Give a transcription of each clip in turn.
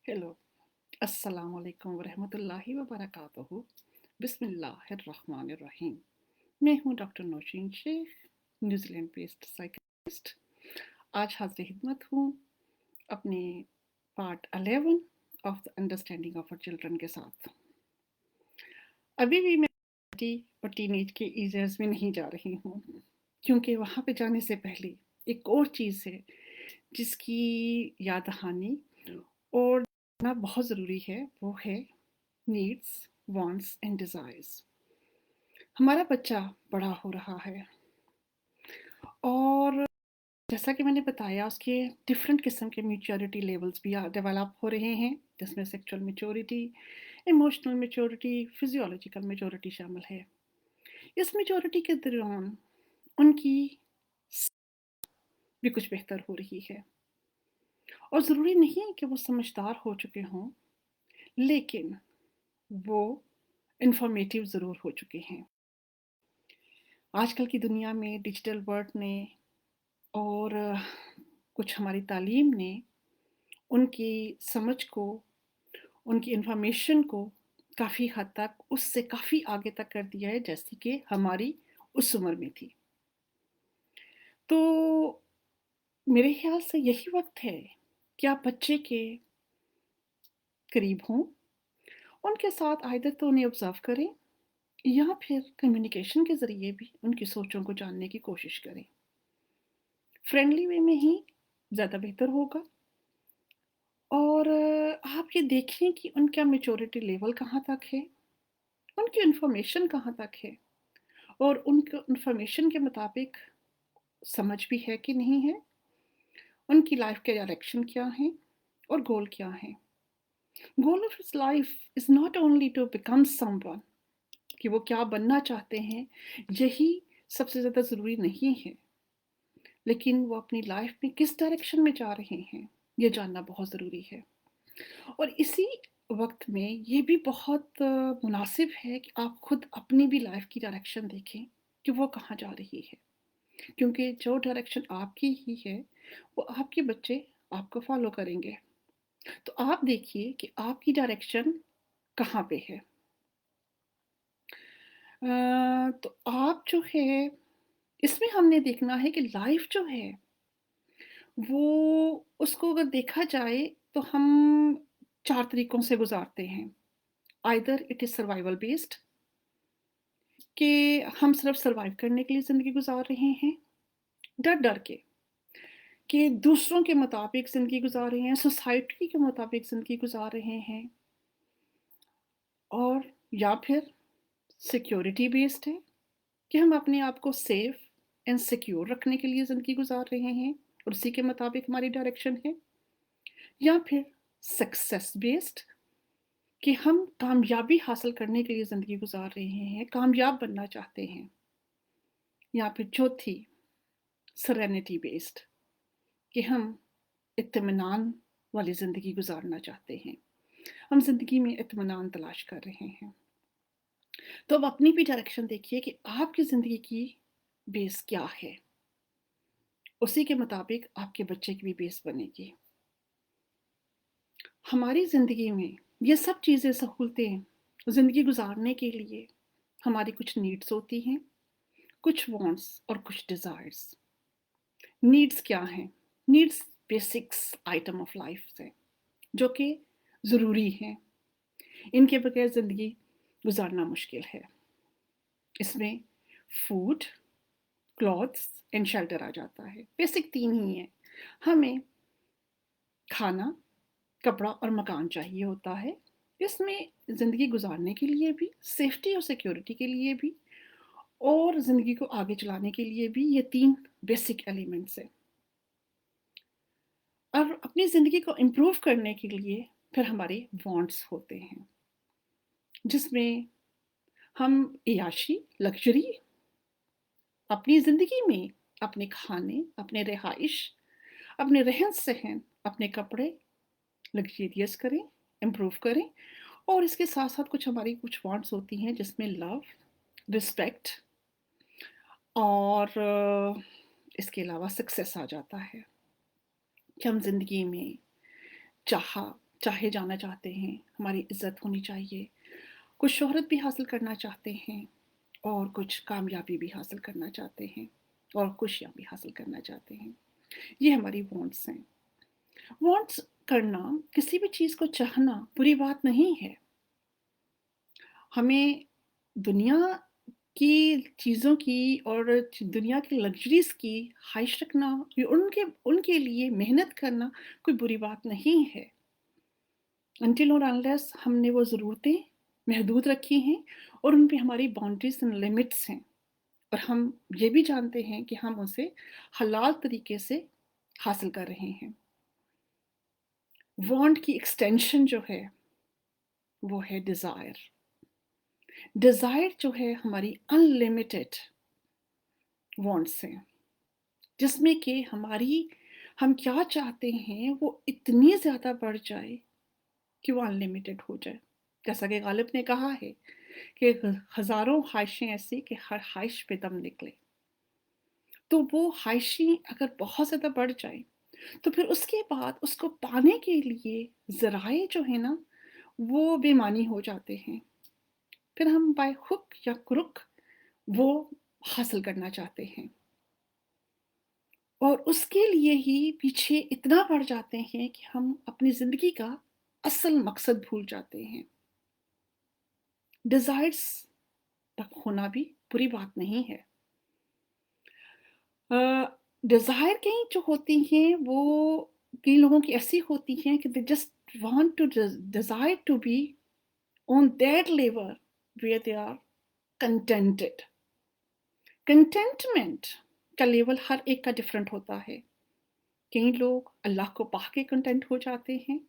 Hello, अस्सलाम वालेकुम वरहमतुल्लाहि वबरकातुहू। बिस्मिल्लाहिर्रहमानिर्रहीम। मैं हूँ doctor Naushin Shaikh, New Zealand based psychiatrist. आज हाज़िर खिदमत हूँ अपने part 11 of the understanding of our children के साथ। अभी भी मैं और टीनेज के ईयर्स में नहीं जा रही हूँ, क्योंकि वहाँ पे जाने से पहले एक और चीज़ है जिसकी याद दहानी और जानना बहुत ज़रूरी है, वो है नीड्स, वांट्स एंड डिज़ायर्स। हमारा बच्चा बड़ा हो रहा है और जैसा कि मैंने बताया उसके डिफरेंट किस्म के मैच्योरिटी लेवल्स भी डेवलप हो रहे हैं, जिसमें sexual maturity, emotional maturity, physiological maturity शामिल है। इस मैच्योरिटी के दौरान उनकी भी कुछ बेहतर हो रही है और ज़रूरी नहीं कि वो समझदार हो चुके हों, लेकिन वो इंफॉर्मेटिव ज़रूर हो चुके हैं। आजकल की दुनिया में डिजिटल वर्ल्ड ने और कुछ हमारी तालीम ने उनकी समझ को, उनकी इन्फॉर्मेशन को काफ़ी हद तक उससे काफ़ी आगे तक कर दिया है, जैसे कि हमारी उस उम्र में थी। तो मेरे ख्याल से यही वक्त है कि आप बच्चे के करीब हों, उनके साथ आइदर तो उन्हें ऑब्ज़र्व करें या फिर कम्युनिकेशन के ज़रिए भी उनकी सोचों को जानने की कोशिश करें। फ्रेंडली वे में ही ज़्यादा बेहतर होगा और आप ये देखें कि उनका मैच्योरिटी लेवल कहाँ तक है, उनकी इन्फॉर्मेशन कहाँ तक है और उनको इन्फॉर्मेशन के मुताबिक समझ भी है कि नहीं है, उनकी लाइफ के डायरेक्शन क्या हैं और गोल क्या हैं। Goal of his life is not only to become someone, कि वो क्या बनना चाहते हैं, यही सबसे ज़्यादा ज़रूरी नहीं है, लेकिन वो अपनी लाइफ में किस डायरेक्शन में जा रहे हैं, ये जानना बहुत ज़रूरी है। और इसी वक्त में ये भी बहुत मुनासिब है कि आप खुद अपनी भी लाइफ की डायरेक्शन देखें कि वो कहाँ जा रही है, क्योंकि जो डायरेक्शन आपकी ही है वो आपके बच्चे आपको फॉलो करेंगे। तो आप देखिए कि आपकी डायरेक्शन कहाँ पे है। तो आप जो है इसमें हमने देखना है कि लाइफ जो है वो उसको अगर देखा जाए तो हम चार तरीकों से गुजारते हैं। Either it is survival based, कि हम सिर्फ सर्वाइव करने के लिए ज़िंदगी गुजार रहे हैं, डर डर के कि दूसरों के मुताबिक ज़िंदगी गुजार रहे हैं, सोसाइटी के मुताबिक ज़िंदगी गुजार रहे हैं, और या फिर सिक्योरिटी बेस्ड है कि हम अपने आप को सेफ एंड सिक्योर रखने के लिए ज़िंदगी गुजार रहे हैं और उसी के मुताबिक हमारी डायरेक्शन है, या फिर सक्सेस बेस्ड कि हम कामयाबी हासिल करने के लिए ज़िंदगी गुजार रहे हैं, कामयाब बनना चाहते हैं, या फिर चौथी सेरेनिटी बेस्ड कि हम इत्मीनान वाली ज़िंदगी गुजारना चाहते हैं, हम ज़िंदगी में इत्मीनान तलाश कर रहे हैं। तो अब अपनी भी डायरेक्शन देखिए कि आपकी ज़िंदगी की बेस क्या है, उसी के मुताबिक आपके बच्चे की भी बेस बनेगी। हमारी ज़िंदगी में ये सब चीज़ें, सहूलतें ज़िंदगी गुजारने के लिए हमारी कुछ नीड्स होती हैं, कुछ वांट्स और कुछ डिज़ायर्स। नीड्स क्या हैं? Needs basics item of life है, जो कि ज़रूरी हैं। इनके बगैर ज़िंदगी गुजारना मुश्किल है। इसमें फूड, क्लॉथ्स एंड शेल्टर आ जाता है। बेसिक तीन ही हैं। हमें खाना, कपड़ा और मकान चाहिए होता है। इसमें ज़िंदगी गुजारने के लिए भी, सेफ्टी और सिक्योरिटी के लिए भी, और ज़िंदगी को आगे चलाने के लिए भी, ये तीन बेसिक एलिमेंट्स हैं। और अपनी ज़िंदगी को इम्प्रूव करने के लिए फिर हमारे वांट्स होते हैं, जिसमें हम इयाशी, लग्ज़री अपनी ज़िंदगी में अपने खाने, अपने रिहाइश, अपने रहन-सहन, अपने कपड़े लग्ज़रियस करें, इम्प्रूव करें, और इसके साथ-साथ कुछ हमारी कुछ वांट्स होती हैं जिसमें लव, रिस्पेक्ट और इसके अलावा सक्सेस आ जाता है कि हम ज़िंदगी में चाह चाहे जाना चाहते हैं, हमारी इज़्ज़त होनी चाहिए, कुछ शोहरत भी हासिल करना चाहते हैं और कुछ कामयाबी भी हासिल करना चाहते हैं और खुशियाँ भी हासिल करना चाहते हैं। ये हमारी वांट्स हैं। वांट्स करना, किसी भी चीज़ को चाहना बुरी बात नहीं है। हमें दुनिया की चीज़ों की और दुनिया की लग्ज़रीज़ की ख़्वाहिश रखना, ये उनके उनके लिए मेहनत करना कोई बुरी बात नहीं है। अनटिल और अनलेस हमने वो ज़रूरतें महदूद रखी हैं और उन पे हमारी बाउंड्रीज़ एंड लिमिट्स हैं और हम ये भी जानते हैं कि हम उसे हलाल तरीके से हासिल कर रहे हैं। वांट की एक्सटेंशन जो है, वो है डिज़ायर। डिज़ायर जो है हमारी अनलिमिटेड वांट्स हैं, जिसमें कि हम क्या चाहते हैं वो इतनी ज़्यादा बढ़ जाए कि वो अनलिमिटेड हो जाए। जैसा कि गालिब ने कहा है कि हज़ारों ख़्वाहिशें ऐसी कि हर ख़्वाहिश पे दम निकले। तो वो ख़्वाहिशें अगर बहुत ज़्यादा बढ़ जाएँ, तो फिर उसके बाद उसको पाने के लिए ज़राए जो है ना, वो बेमानी हो जाते हैं। फिर हम बाय हुक या क्रुक वो हासिल करना चाहते हैं और उसके लिए ही पीछे इतना पड़ जाते हैं कि हम अपनी ज़िंदगी का असल मकसद भूल जाते हैं। डिज़ायर्स होना भी बुरी बात नहीं है। अ, डिज़ायर कहीं जो होती हैं वो कई लोगों की ऐसी होती हैं कि they just want to desire to be on that level where they are contented. Contentment का लेवल हर एक का डिफरेंट होता है। कई लोग अल्लाह को पा के कंटेंट हो जाते हैं,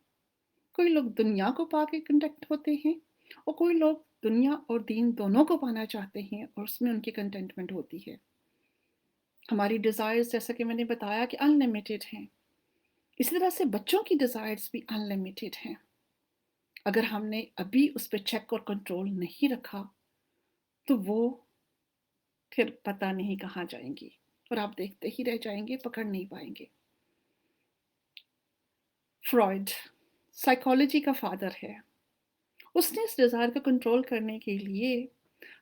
कोई लोग दुनिया को पा के कंटेंट होते हैं और कोई लोग दुनिया और दीन दोनों को पाना चाहते हैं और उसमें उनकी कंटेंटमेंट होती है। हमारी डिज़ायर्स जैसा कि मैंने बताया कि अनलिमिटेड हैं। इसी तरह से बच्चों की डिज़ायर्स भी अनलिमिटेड हैं। अगर हमने अभी उस पे चेक और कंट्रोल नहीं रखा, तो वो फिर पता नहीं कहाँ जाएँगी और आप देखते ही रह जाएँगे, पकड़ नहीं पाएँगे। फ्रॉइड साइकोलॉजी का फ़ादर है। उसने इस डिज़ायर को कंट्रोल करने के लिए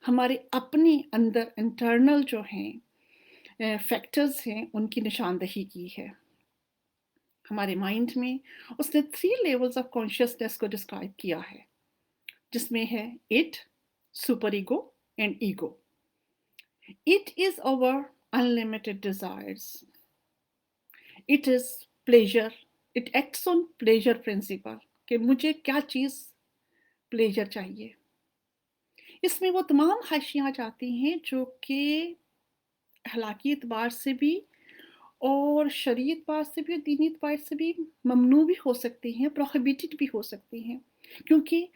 हमारे अपने अंदर इंटरनल जो हैं फैक्टर्स हैं, उनकी निशानदही की है। हमारे माइंड में उसने 3 लेवल्स ऑफ कॉन्शियसनेस को डिस्क्राइब किया है, जिसमें है id, super ego and ego. It is our unlimited desires. It is pleasure, it acts on pleasure principle कि मुझे क्या चीज़ प्लेज़र चाहिए। इसमें वो तमाम ख़्वाहिशें आ जाती हैं जो कि अखलाकी एतबार से भी और शरई एतबार से भी और दीनी एतबार से भी ममनू भी हो सकती हैं, प्रोहिबिटेड भी हो सकती हैं। क्योंकि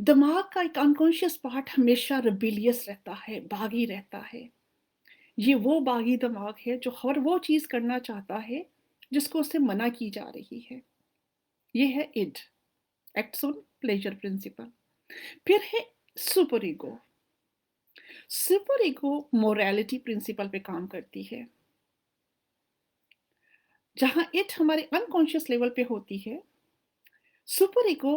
दिमाग का एक अनकॉन्शियस पार्ट हमेशा रिबेलियस रहता है, बागी रहता है। ये वो बागी दिमाग है जो हर वो चीज़ करना चाहता है जिसको उससे मना की जा रही है। ये है id, acts on pleasure principle. फिर है super ego. Super ego morality principle पे काम करती है। जहाँ इट हमारे अनकॉन्शियस लेवल पे होती है, सुपर ईगो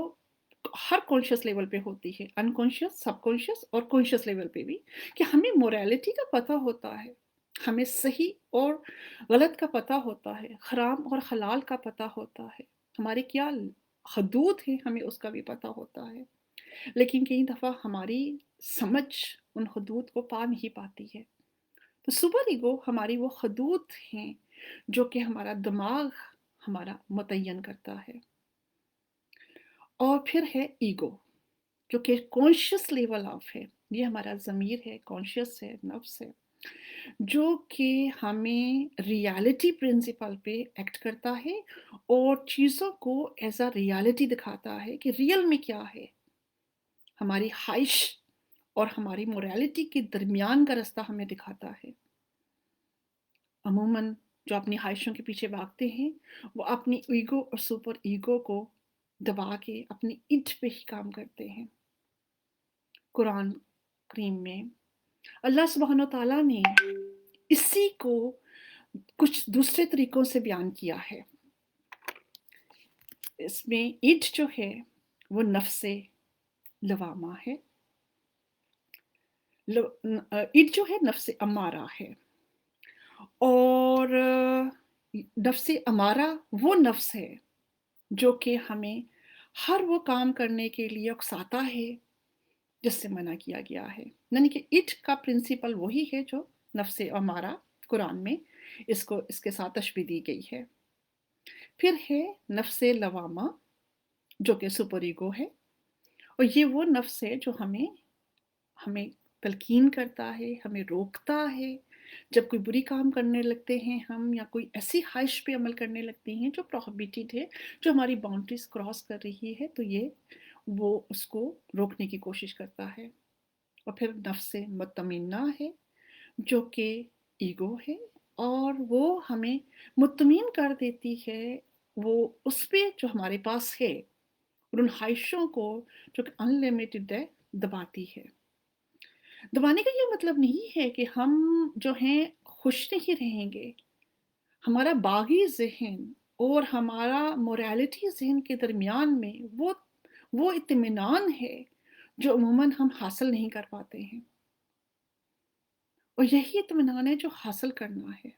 हर कॉन्शियस लेवल पे होती है, अनकॉन्शियस, सबकॉन्शियस और कॉन्शियस लेवल पे भी, कि हमें मोरालिटी का पता होता है, हमें सही और गलत का पता होता है, हराम और हलाल का पता होता है, हमारे क्या हदूद हैं हमें उसका भी पता होता है। लेकिन कई दफ़ा हमारी समझ उन हदूद को पा नहीं पाती है। तो सुपर ईगो हमारी वो हदूद हैं जो कि हमारा दिमाग हमारा मुतय्यन करता है। और फिर है ईगो, जो कि कॉन्शियस लेवल ऑफ है। ये हमारा ज़मीर है, कॉन्शियस है, नफ्स है, जो कि हमें रियलिटी प्रिंसिपल पे एक्ट करता है और चीज़ों को एज़ अ रियलिटी दिखाता है कि रियल में क्या है। हमारी ख़्वाहिश और हमारी मोरालिटी के दरमियान का रास्ता हमें दिखाता है। अमूमन जो अपनी ख़्वाहिशों के पीछे भागते हैं, वो अपनी ईगो और सुपर ईगो को दबा के अपनी इड पे ही काम करते हैं। कुरान करीम में अल्लाह सुब्हानो तआला ने इसी को कुछ दूसरे तरीकों से बयान किया है। इसमें इड जो है वो नफ्से लवामा है, इड जो है नफ्से अमारा है। और नफ्से अमारा वो नफ्स है जो कि हमें हर वो काम करने के लिए उकसाता है जिससे मना किया गया है। यानी कि इट का प्रिंसिपल वही है जो नफ्से अमारा कुरान में इसको इसके साथ तशबीह दी गई है। फिर है नफ्से लवामा जो कि सुपर ईगो है, और ये वो नफ्स है जो हमें हमें तलकीन करता है, हमें रोकता है जब कोई बुरी काम करने लगते हैं हम, या कोई ऐसी ख्वाहिश पे अमल करने लगते हैं जो प्रोहिबिटेड है, जो हमारी बाउंड्रीज क्रॉस कर रही है, तो ये वो उसको रोकने की कोशिश करता है। और फिर नफ्से मुतमइन्ना है जो कि ईगो है, और वो हमें मुतमिन कर देती है, वो उस पे जो हमारे पास है और उन ख्वाहिशों को जो कि अनलिमिटेड है दबाती है। दबाने का ये मतलब नहीं है कि हम जो हैं खुश नहीं रहेंगे। हमारा बागी ज़हन और हमारा मोरालिटी ज़हन के दरमियान में वो इत्मीनान है जो अमूमन हम हासिल नहीं कर पाते हैं, और यही इत्मीनान है जो हासिल करना है।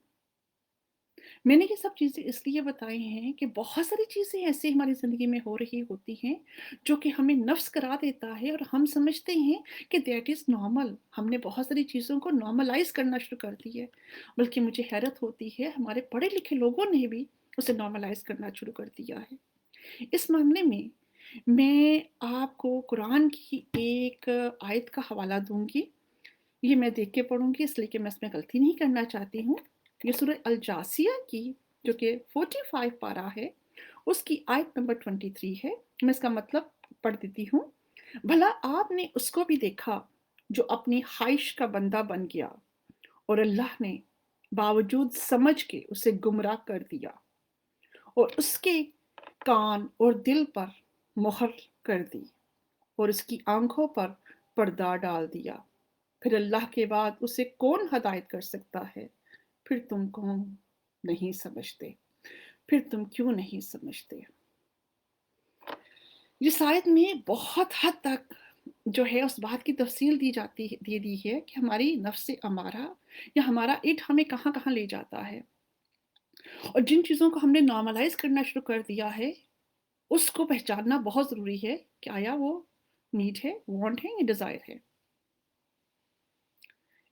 मैंने ये सब चीज़ें इसलिए बताई हैं कि बहुत सारी चीज़ें ऐसी हमारी ज़िंदगी में हो रही होती हैं जो कि हमें नफ़्स करा देता है, और हम समझते हैं कि दैट इज़ नॉर्मल। हमने बहुत सारी चीज़ों को नॉर्मलाइज़ करना शुरू कर दी है। बल्कि मुझे हैरत होती है, हमारे पढ़े लिखे लोगों ने भी उसे नॉर्मलाइज़ करना शुरू कर दिया है। इस मामले में मैं आपको कुरान की एक आयत का हवाला दूँगी। ये मैं देख के पढ़ूँगी इसलिए कि मैं इसमें गलती नहीं करना चाहती हूँ। ये सूरह अल जासिया की जो कि 45 पारा है, उसकी आयत नंबर 23 है। मैं इसका मतलब पढ़ देती हूँ। भला आपने उसको भी देखा जो अपनी ख्वाहिश का बंदा बन गया, और अल्लाह ने बावजूद समझ के उसे गुमराह कर दिया, और उसके कान और दिल पर मोहर कर दी, और उसकी आंखों पर पर्दा डाल दिया। फिर अल्लाह के बाद उसे कौन हदायत कर सकता है? फिर तुम कौन नहीं समझते? फिर तुम क्यों नहीं समझते? इस आयत में बहुत हद तक जो है उस बात की तफसील दे दी है कि हमारी नफ्स अमारा या हमारा इट हमें कहाँ कहाँ ले जाता है, और जिन चीज़ों को हमने नॉर्मलाइज करना शुरू कर दिया है उसको पहचानना बहुत ज़रूरी है कि आया वो नीड है, वांट है या डिज़ायर है।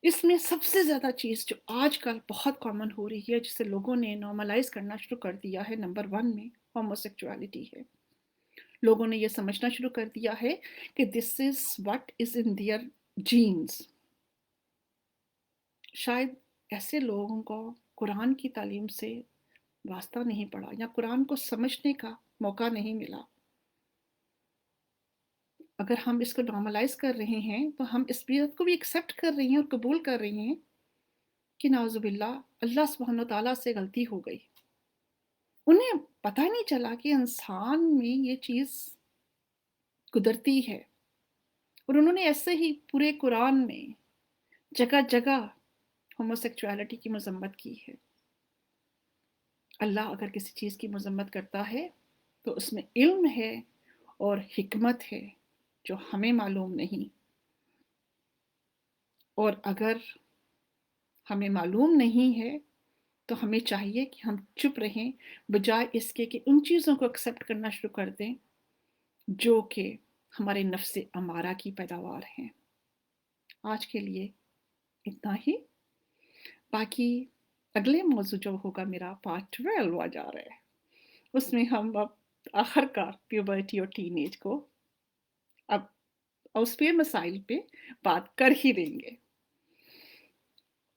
इसमें सबसे ज़्यादा चीज़ जो आजकल बहुत कॉमन हो रही है, जिसे लोगों ने नॉर्मलाइज़ करना शुरू कर दिया है, नंबर 1 में होमोसेक्सुअलिटी है। लोगों ने ये समझना शुरू कर दिया है कि this is what is in their genes. शायद ऐसे लोगों को कुरान की तालीम से वास्ता नहीं पड़ा, या कुरान को समझने का मौका नहीं मिला। अगर हम इसको नॉर्मलाइज़ कर रहे हैं, तो हम इस बात को भी एक्सेप्ट कर रहे हैं और कबूल कर रहे हैं कि नाउज़ुबिल्लाह अल्लाह सुब्हान व तआला से गलती हो गई। उन्हें पता ही नहीं चला कि इंसान में ये चीज़ कुदरती है, और उन्होंने ऐसे ही पूरे कुरान में जगह-जगह होमोसेक्सुअलिटी की मज़म्मत की है। अल्लाह अगर किसी चीज़ की मज़म्मत करता है तो उसमें इल्म है और हिकमत है जो हमें मालूम नहीं, और अगर हमें मालूम नहीं है तो हमें चाहिए कि हम चुप रहें, बजाय इसके कि उन चीज़ों को एक्सेप्ट करना शुरू कर दें जो कि हमारे नफ्स अमारा की पैदावार हैं। आज के लिए इतना ही। बाकी अगले मौजू जो होगा मेरा पार्ट 12 आ जा रहा है, उसमें हम अब आखिरकार प्यूबर्टी और टीनेज को अब उस पे मसाइल पे बात कर ही देंगे।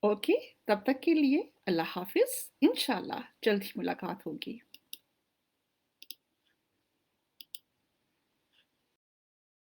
ओके, तब तक के लिए अल्लाह हाफिज़। इंशाल्लाह जल्द ही मुलाकात होगी।